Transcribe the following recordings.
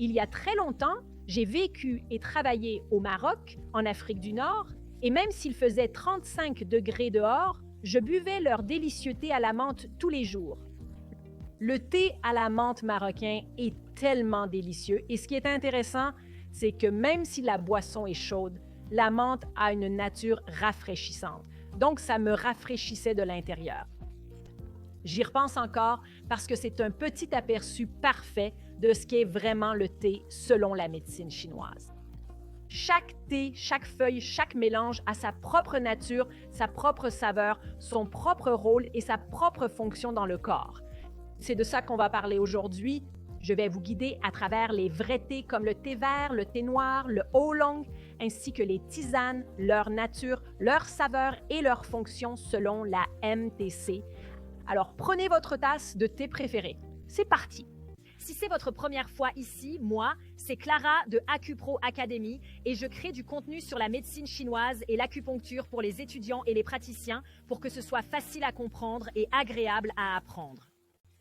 Il y a très longtemps, j'ai vécu et travaillé au Maroc, en Afrique du Nord, et même s'il faisait 35 degrés dehors, je buvais leur délicieux thé à la menthe tous les jours. Le thé à la menthe marocain est tellement délicieux et ce qui est intéressant, c'est que même si la boisson est chaude, la menthe a une nature rafraîchissante. Donc, ça me rafraîchissait de l'intérieur. J'y repense encore parce que c'est un petit aperçu parfait de ce qu'est vraiment le thé selon la médecine chinoise. Chaque thé, chaque feuille, chaque mélange a sa propre nature, sa propre saveur, son propre rôle et sa propre fonction dans le corps. C'est de ça qu'on va parler aujourd'hui. Je vais vous guider à travers les vrais thés comme le thé vert, le thé noir, le oolong, ainsi que les tisanes, leur nature, leur saveur et leur fonction selon la MTC. Alors prenez votre tasse de thé préférée. C'est parti! Si c'est votre première fois ici, moi, c'est Clara de AcuPro Academy et je crée du contenu sur la médecine chinoise et l'acupuncture pour les étudiants et les praticiens pour que ce soit facile à comprendre et agréable à apprendre.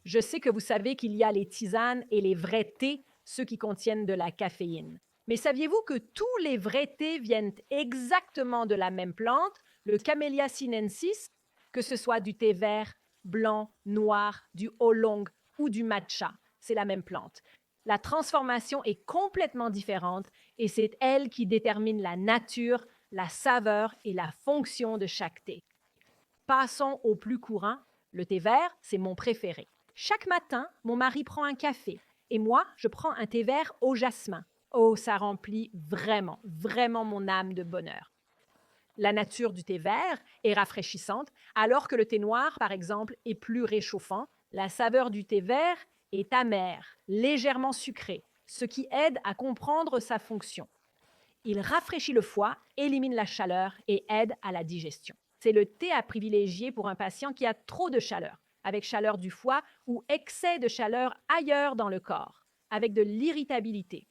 Je sais que vous savez qu'il y a les tisanes et les vrais thés, ceux qui contiennent de la caféine. Mais saviez-vous que tous les vrais thés viennent exactement de la même plante, le Camellia sinensis, que ce soit du thé vert, blanc, noir, du oolong ou du matcha? C'est la même plante. La transformation est complètement différente et c'est elle qui détermine la nature, la saveur et la fonction de chaque thé. Passons au plus courant. Le thé vert, c'est mon préféré. Chaque matin, mon mari prend un café et moi, je prends un thé vert au jasmin. Oh, ça remplit vraiment, vraiment mon âme de bonheur. La nature du thé vert est rafraîchissante, alors que le thé noir, par exemple, est plus réchauffant. La saveur du thé vert est amère, légèrement sucrée, ce qui aide à comprendre sa fonction. Il rafraîchit le foie, élimine la chaleur et aide à la digestion. C'est le thé à privilégier pour un patient qui a trop de chaleur, avec chaleur du foie ou excès de chaleur ailleurs dans le corps, avec de l'irritabilité.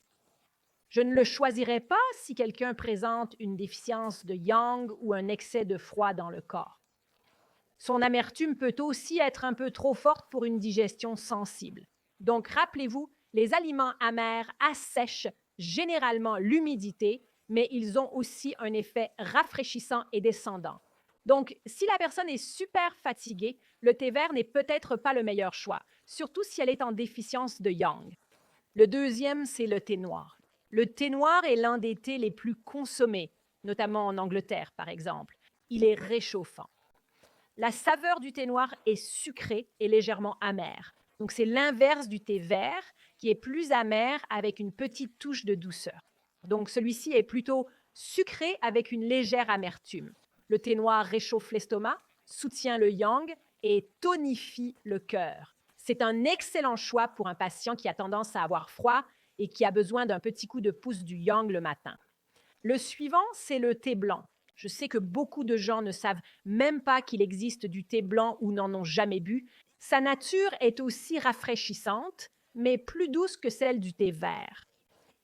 Je ne le choisirais pas si quelqu'un présente une déficience de yang ou un excès de froid dans le corps. Son amertume peut aussi être un peu trop forte pour une digestion sensible. Donc, rappelez-vous, les aliments amers assèchent généralement l'humidité, mais ils ont aussi un effet rafraîchissant et descendant. Donc, si la personne est super fatiguée, le thé vert n'est peut-être pas le meilleur choix, surtout si elle est en déficience de yang. Le deuxième, c'est le thé noir. Le thé noir est l'un des thés les plus consommés, notamment en Angleterre, par exemple. Il est réchauffant. La saveur du thé noir est sucrée et légèrement amère. Donc, c'est l'inverse du thé vert qui est plus amer avec une petite touche de douceur. Donc, celui-ci est plutôt sucré avec une légère amertume. Le thé noir réchauffe l'estomac, soutient le yang et tonifie le cœur. C'est un excellent choix pour un patient qui a tendance à avoir froid et qui a besoin d'un petit coup de pouce du yang le matin. Le suivant, c'est le thé blanc. Je sais que beaucoup de gens ne savent même pas qu'il existe du thé blanc ou n'en ont jamais bu. Sa nature est aussi rafraîchissante, mais plus douce que celle du thé vert.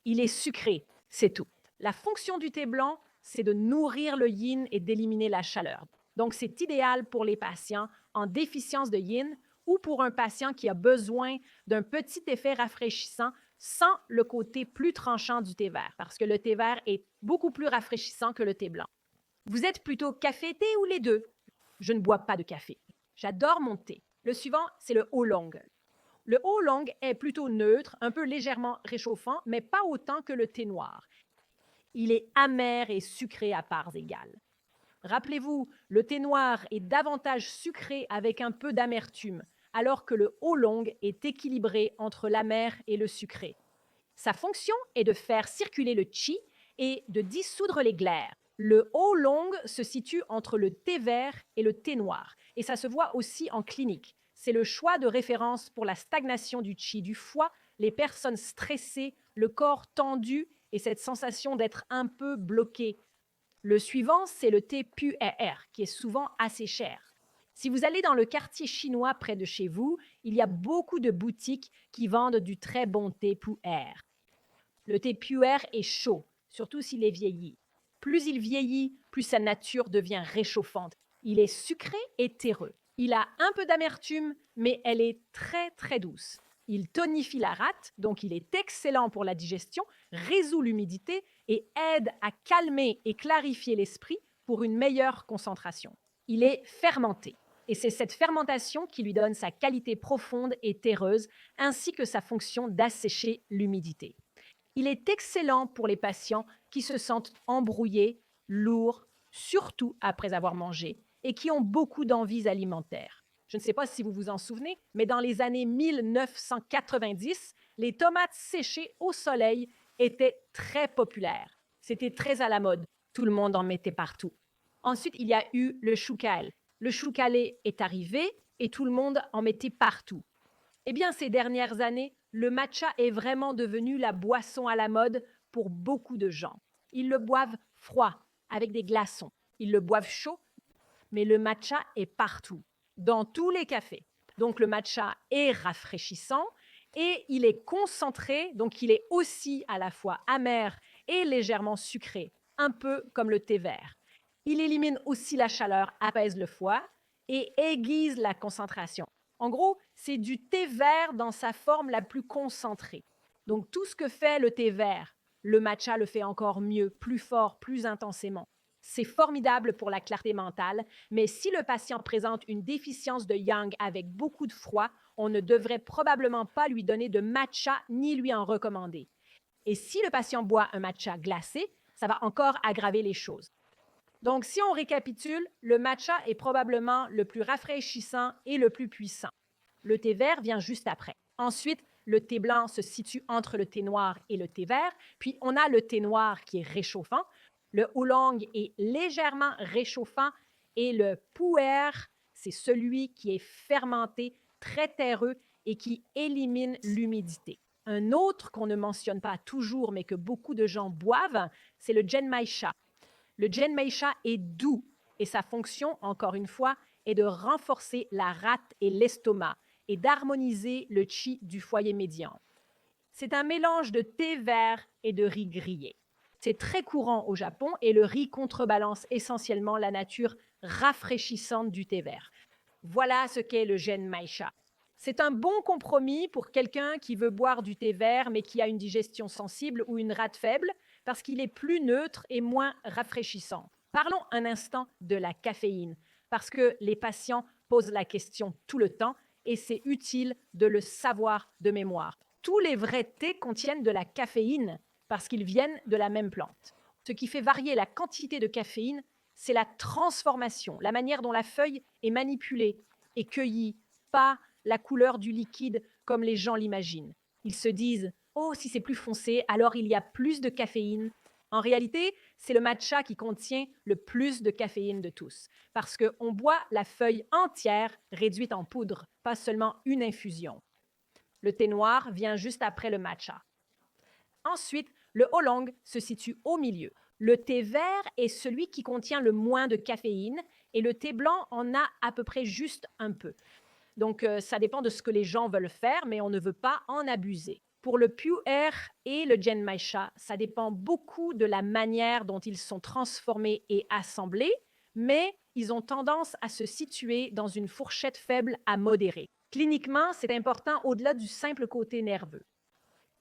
Il est sucré, c'est tout. La fonction du thé blanc, c'est de nourrir le yin et d'éliminer la chaleur. Donc, c'est idéal pour les patients en déficience de yin ou pour un patient qui a besoin d'un petit effet rafraîchissant sans le côté plus tranchant du thé vert, parce que le thé vert est beaucoup plus rafraîchissant que le thé blanc. Vous êtes plutôt café-thé ou les deux? Je ne bois pas de café. J'adore mon thé. Le suivant, c'est le oolong. Le oolong est plutôt neutre, un peu légèrement réchauffant, mais pas autant que le thé noir. Il est amer et sucré à parts égales. Rappelez-vous, le thé noir est davantage sucré avec un peu d'amertume, alors que le oolong est équilibré entre l'amer et le sucré. Sa fonction est de faire circuler le qi et de dissoudre les glaires. Le oolong se situe entre le thé vert et le thé noir, et ça se voit aussi en clinique. C'est le choix de référence pour la stagnation du qi du foie, les personnes stressées, le corps tendu et cette sensation d'être un peu bloqué. Le suivant, c'est le thé pu'er, qui est souvent assez cher. Si vous allez dans le quartier chinois près de chez vous, il y a beaucoup de boutiques qui vendent du très bon thé pu'er. Le thé pu'er est chaud, surtout s'il est vieilli. Plus il vieillit, plus sa nature devient réchauffante. Il est sucré et terreux. Il a un peu d'amertume, mais elle est très, très douce. Il tonifie la rate, donc il est excellent pour la digestion, résout l'humidité et aide à calmer et clarifier l'esprit pour une meilleure concentration. Il est fermenté. Et c'est cette fermentation qui lui donne sa qualité profonde et terreuse, ainsi que sa fonction d'assécher l'humidité. Il est excellent pour les patients qui se sentent embrouillés, lourds, surtout après avoir mangé, et qui ont beaucoup d'envies alimentaires. Je ne sais pas si vous vous en souvenez, mais dans les années 1990, les tomates séchées au soleil étaient très populaires. C'était très à la mode. Tout le monde en mettait partout. Ensuite, il y a eu le chou kale. Le chou calé est arrivé et tout le monde en mettait partout. Eh bien, ces dernières années, le matcha est vraiment devenu la boisson à la mode pour beaucoup de gens. Ils le boivent froid, avec des glaçons. Ils le boivent chaud, mais le matcha est partout, dans tous les cafés. Donc, le matcha est rafraîchissant et il est concentré, donc il est aussi à la fois amer et légèrement sucré, un peu comme le thé vert. Il élimine aussi la chaleur, apaise le foie et aiguise la concentration. En gros, c'est du thé vert dans sa forme la plus concentrée. Donc, tout ce que fait le thé vert, le matcha le fait encore mieux, plus fort, plus intensément. C'est formidable pour la clarté mentale, mais si le patient présente une déficience de yang avec beaucoup de froid, on ne devrait probablement pas lui donner de matcha ni lui en recommander. Et si le patient boit un matcha glacé, ça va encore aggraver les choses. Donc, si on récapitule, le matcha est probablement le plus rafraîchissant et le plus puissant. Le thé vert vient juste après. Ensuite, le thé blanc se situe entre le thé noir et le thé vert. Puis, on a le thé noir qui est réchauffant. Le oolong est légèrement réchauffant. Et le pu'er, c'est celui qui est fermenté, très terreux et qui élimine l'humidité. Un autre qu'on ne mentionne pas toujours, mais que beaucoup de gens boivent, c'est le genmaicha. Le genmaicha est doux et sa fonction, encore une fois, est de renforcer la rate et l'estomac et d'harmoniser le qi du foyer médian. C'est un mélange de thé vert et de riz grillé. C'est très courant au Japon et le riz contrebalance essentiellement la nature rafraîchissante du thé vert. Voilà ce qu'est le genmaicha. C'est un bon compromis pour quelqu'un qui veut boire du thé vert mais qui a une digestion sensible ou une rate faible parce qu'il est plus neutre et moins rafraîchissant. Parlons un instant de la caféine parce que les patients posent la question tout le temps et c'est utile de le savoir de mémoire. Tous les vrais thés contiennent de la caféine parce qu'ils viennent de la même plante. Ce qui fait varier la quantité de caféine, c'est la transformation, la manière dont la feuille est manipulée et cueillie, pas la couleur du liquide comme les gens l'imaginent. Ils se disent « Oh, si c'est plus foncé, alors il y a plus de caféine ». En réalité, c'est le matcha qui contient le plus de caféine de tous, parce qu'on boit la feuille entière réduite en poudre, pas seulement une infusion. Le thé noir vient juste après le matcha. Ensuite, le oolong se situe au milieu. Le thé vert est celui qui contient le moins de caféine et le thé blanc en a à peu près juste un peu. Donc, ça dépend de ce que les gens veulent faire, mais on ne veut pas en abuser. Pour le pu'er et le genmaicha, ça dépend beaucoup de la manière dont ils sont transformés et assemblés, mais ils ont tendance à se situer dans une fourchette faible à modérée. Cliniquement, c'est important au-delà du simple côté nerveux.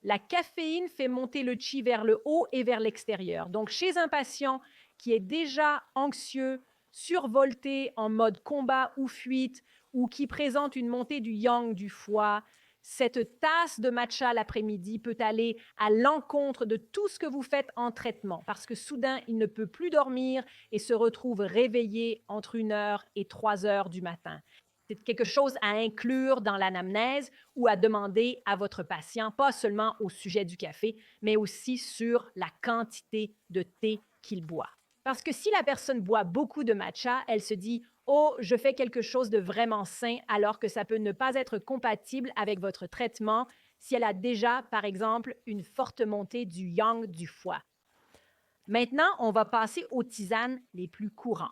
La caféine fait monter le qi vers le haut et vers l'extérieur. Donc, chez un patient qui est déjà anxieux, survolté en mode combat ou fuite, ou qui présente une montée du yang du foie, cette tasse de matcha l'après-midi peut aller à l'encontre de tout ce que vous faites en traitement, parce que soudain, il ne peut plus dormir et se retrouve réveillé entre 1h et 3h du matin. C'est quelque chose à inclure dans l'anamnèse ou à demander à votre patient, pas seulement au sujet du café, mais aussi sur la quantité de thé qu'il boit. Parce que si la personne boit beaucoup de matcha, elle se dit « Oh, je fais quelque chose de vraiment sain », alors que ça peut ne pas être compatible avec votre traitement si elle a déjà, par exemple, une forte montée du yang du foie. Maintenant, on va passer aux tisanes les plus courantes.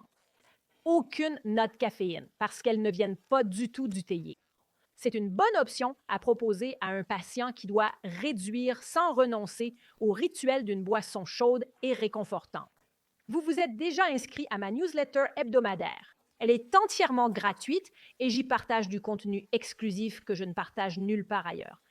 Aucune note caféine parce qu'elles ne viennent pas du tout du théier. C'est une bonne option à proposer à un patient qui doit réduire sans renoncer au rituel d'une boisson chaude et réconfortante. Vous vous êtes déjà inscrit à ma newsletter hebdomadaire. Elle est entièrement gratuite et j'y partage du contenu exclusif que je ne partage nulle part ailleurs.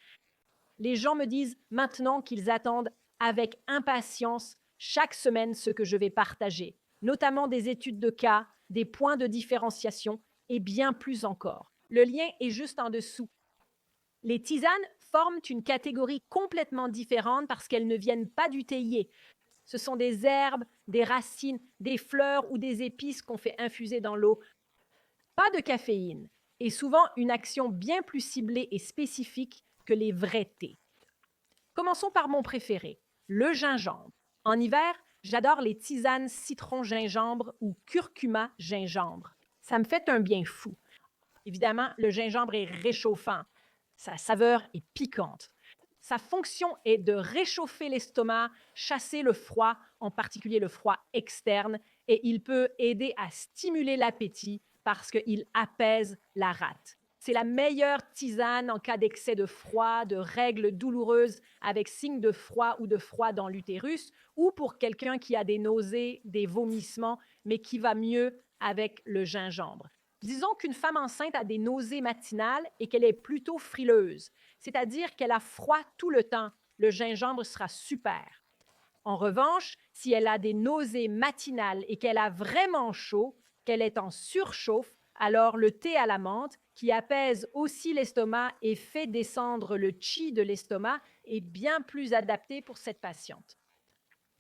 Les gens me disent maintenant qu'ils attendent avec impatience chaque semaine ce que je vais partager, notamment des études de cas, des points de différenciation et bien plus encore. Le lien est juste en dessous. Les tisanes forment une catégorie complètement différente parce qu'elles ne viennent pas du théier. Ce sont des herbes, des racines, des fleurs ou des épices qu'on fait infuser dans l'eau. Pas de caféine et souvent une action bien plus ciblée et spécifique que les vrais thés. Commençons par mon préféré, le gingembre. En hiver, j'adore les tisanes citron-gingembre ou curcuma-gingembre. Ça me fait un bien fou. Évidemment, le gingembre est réchauffant. Sa saveur est piquante. Sa fonction est de réchauffer l'estomac, chasser le froid, en particulier le froid externe, et il peut aider à stimuler l'appétit parce qu'il apaise la rate. C'est la meilleure tisane en cas d'excès de froid, de règles douloureuses avec signe de froid ou de froid dans l'utérus, ou pour quelqu'un qui a des nausées, des vomissements, mais qui va mieux avec le gingembre. Disons qu'une femme enceinte a des nausées matinales et qu'elle est plutôt frileuse, c'est-à-dire qu'elle a froid tout le temps. Le gingembre sera super. En revanche, si elle a des nausées matinales et qu'elle a vraiment chaud, qu'elle est en surchauffe, alors le thé à la menthe, qui apaise aussi l'estomac et fait descendre le chi de l'estomac, est bien plus adapté pour cette patiente.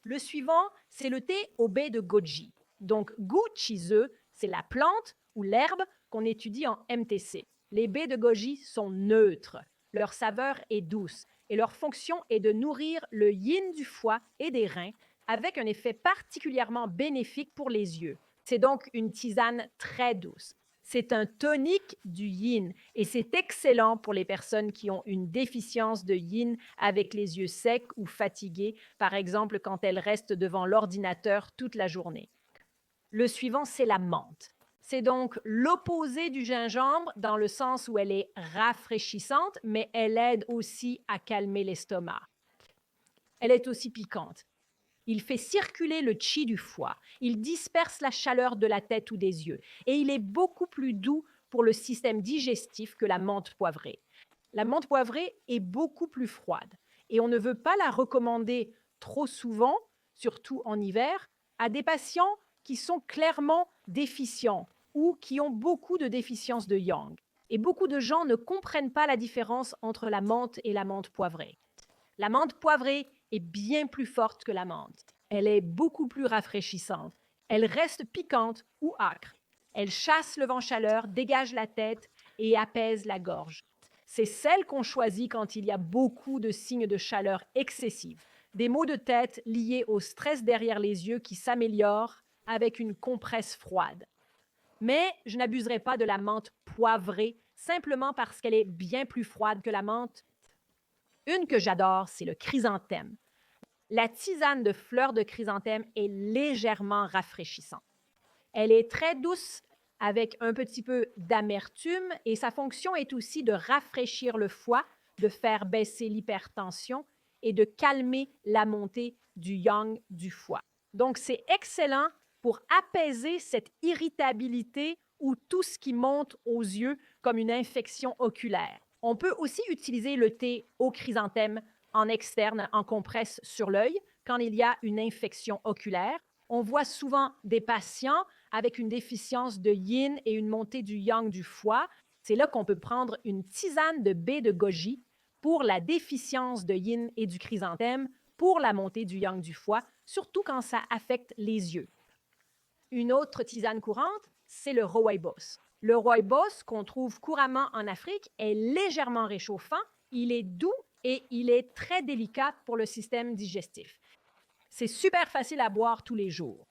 Le suivant, c'est le thé au baie de goji. Donc, gu chize, c'est la plante ou l'herbe qu'on étudie en MTC. Les baies de goji sont neutres. Leur saveur est douce et leur fonction est de nourrir le yin du foie et des reins avec un effet particulièrement bénéfique pour les yeux. C'est donc une tisane très douce. C'est un tonique du yin et c'est excellent pour les personnes qui ont une déficience de yin avec les yeux secs ou fatigués, par exemple quand elles restent devant l'ordinateur toute la journée. Le suivant, c'est la menthe. C'est donc l'opposé du gingembre dans le sens où elle est rafraîchissante, mais elle aide aussi à calmer l'estomac. Elle est aussi piquante. Il fait circuler le chi du foie, il disperse la chaleur de la tête ou des yeux, et il est beaucoup plus doux pour le système digestif que la menthe poivrée. La menthe poivrée est beaucoup plus froide, et on ne veut pas la recommander trop souvent, surtout en hiver, à des patients qui sont clairement déficients ou qui ont beaucoup de déficience de yang. Et beaucoup de gens ne comprennent pas la différence entre la menthe et la menthe poivrée. La menthe poivrée est bien plus forte que la menthe. Elle est beaucoup plus rafraîchissante. Elle reste piquante ou âcre. Elle chasse le vent chaleur, dégage la tête et apaise la gorge. C'est celle qu'on choisit quand il y a beaucoup de signes de chaleur excessive, des maux de tête liés au stress derrière les yeux qui s'améliorent avec une compresse froide. Mais je n'abuserai pas de la menthe poivrée simplement parce qu'elle est bien plus froide que la menthe. Une que j'adore, c'est le chrysanthème. La tisane de fleurs de chrysanthème est légèrement rafraîchissante. Elle est très douce avec un petit peu d'amertume et sa fonction est aussi de rafraîchir le foie, de faire baisser l'hypertension et de calmer la montée du yang du foie. Donc, c'est excellent pour apaiser cette irritabilité ou tout ce qui monte aux yeux comme une infection oculaire. On peut aussi utiliser le thé au chrysanthème en externe, en compresse sur l'œil, quand il y a une infection oculaire. On voit souvent des patients avec une déficience de yin et une montée du yang du foie. C'est là qu'on peut prendre une tisane de baie de goji pour la déficience de yin et du chrysanthème, pour la montée du yang du foie, surtout quand ça affecte les yeux. Une autre tisane courante, c'est le rooibos. Le rooibos, qu'on trouve couramment en Afrique, est légèrement réchauffant, il est doux et il est très délicat pour le système digestif. C'est super facile à boire tous les jours.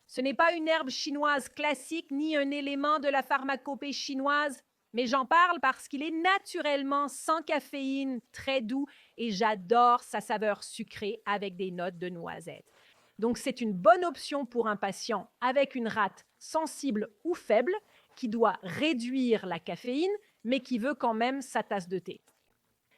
Ce n'est pas une herbe chinoise classique ni un élément de la pharmacopée chinoise, mais j'en parle parce qu'il est naturellement sans caféine, très doux et j'adore sa saveur sucrée avec des notes de noisette. Donc, c'est une bonne option pour un patient avec une rate sensible ou faible qui doit réduire la caféine, mais qui veut quand même sa tasse de thé.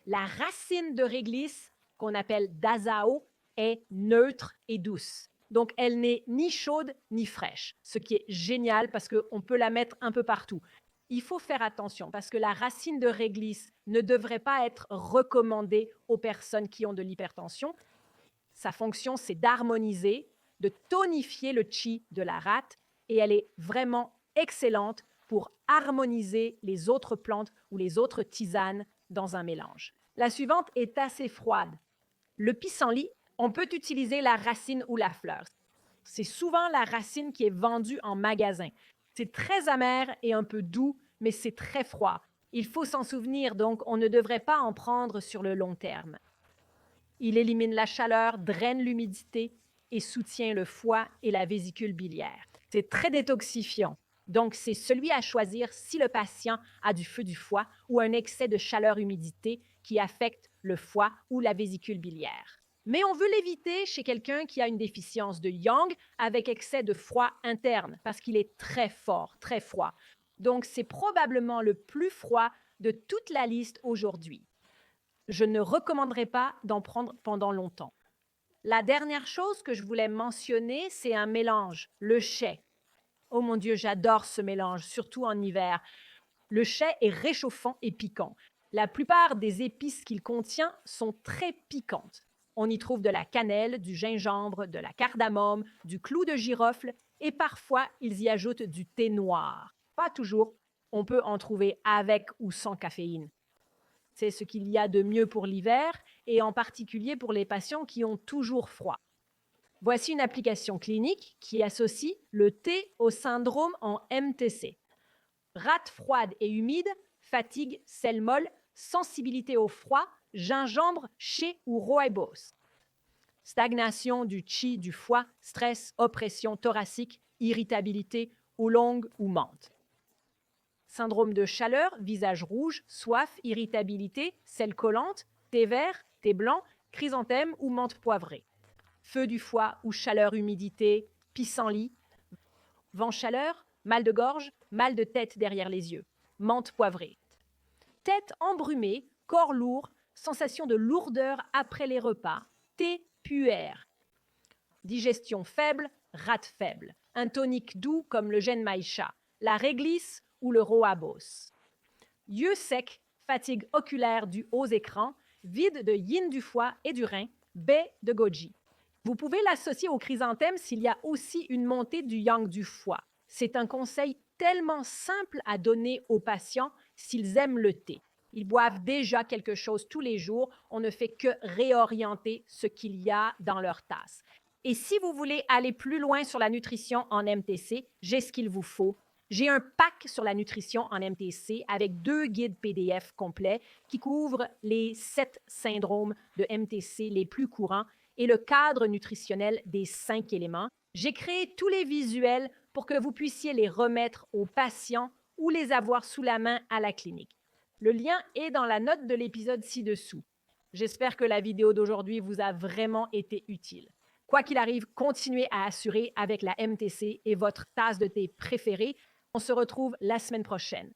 La racine de réglisse, qu'on appelle d'azao, est neutre et douce. Donc, elle n'est ni chaude ni fraîche, ce qui est génial parce qu'on peut la mettre un peu partout. Il faut faire attention parce que la racine de réglisse ne devrait pas être recommandée aux personnes qui ont de l'hypertension. Sa fonction, c'est d'harmoniser, de tonifier le chi de la rate et elle est vraiment excellente pour harmoniser les autres plantes ou les autres tisanes dans un mélange. La suivante est assez froide. Le pissenlit, on peut utiliser la racine ou la fleur. C'est souvent la racine qui est vendue en magasin. C'est très amer et un peu doux, mais c'est très froid. Il faut s'en souvenir, donc on ne devrait pas en prendre sur le long terme. Il élimine la chaleur, draine l'humidité et soutient le foie et la vésicule biliaire. C'est très détoxifiant. Donc, c'est celui à choisir si le patient a du feu du foie ou un excès de chaleur-humidité qui affecte le foie ou la vésicule biliaire. Mais on veut l'éviter chez quelqu'un qui a une déficience de yang avec excès de froid interne parce qu'il est très fort, très froid. Donc, c'est probablement le plus froid de toute la liste aujourd'hui. Je ne recommanderais pas d'en prendre pendant longtemps. La dernière chose que je voulais mentionner, c'est un mélange, le chai. Oh mon Dieu, j'adore ce mélange, surtout en hiver. Le chai est réchauffant et piquant. La plupart des épices qu'il contient sont très piquantes. On y trouve de la cannelle, du gingembre, de la cardamome, du clou de girofle et parfois ils y ajoutent du thé noir. Pas toujours, on peut en trouver avec ou sans caféine. C'est ce qu'il y a de mieux pour l'hiver et en particulier pour les patients qui ont toujours froid. Voici une application clinique qui associe le thé au syndrome en MTC. Rate froide et humide, fatigue, sel molle, sensibilité au froid, gingembre, chai ou rooibos. Stagnation du chi du foie, stress, oppression thoracique, irritabilité, oolong ou menthe. Syndrome de chaleur, visage rouge, soif, irritabilité, sel collante, thé vert, thé blanc, chrysanthème ou menthe poivrée. Feu du foie ou chaleur, humidité, pissenlit, vent chaleur, mal de gorge, mal de tête derrière les yeux, menthe poivrée. Tête embrumée, corps lourd, sensation de lourdeur après les repas, thé puère. Digestion faible, rate faible. Un tonique doux comme le genmaïcha, la réglisse ou le rooibos. Yeux secs, fatigue oculaire due aux écrans, vide de yin du foie et du rein, baie de goji. Vous pouvez l'associer au chrysanthème s'il y a aussi une montée du yang du foie. C'est un conseil tellement simple à donner aux patients s'ils aiment le thé. Ils boivent déjà quelque chose tous les jours, on ne fait que réorienter ce qu'il y a dans leur tasse. Et si vous voulez aller plus loin sur la nutrition en MTC, j'ai ce qu'il vous faut. J'ai un pack sur la nutrition en MTC avec 2 guides PDF complets qui couvrent les 7 syndromes de MTC les plus courants et le cadre nutritionnel des 5 éléments. J'ai créé tous les visuels pour que vous puissiez les remettre aux patients ou les avoir sous la main à la clinique. Le lien est dans la note de l'épisode ci-dessous. J'espère que la vidéo d'aujourd'hui vous a vraiment été utile. Quoi qu'il arrive, continuez à assurer avec la MTC et votre tasse de thé préférée. On se retrouve la semaine prochaine.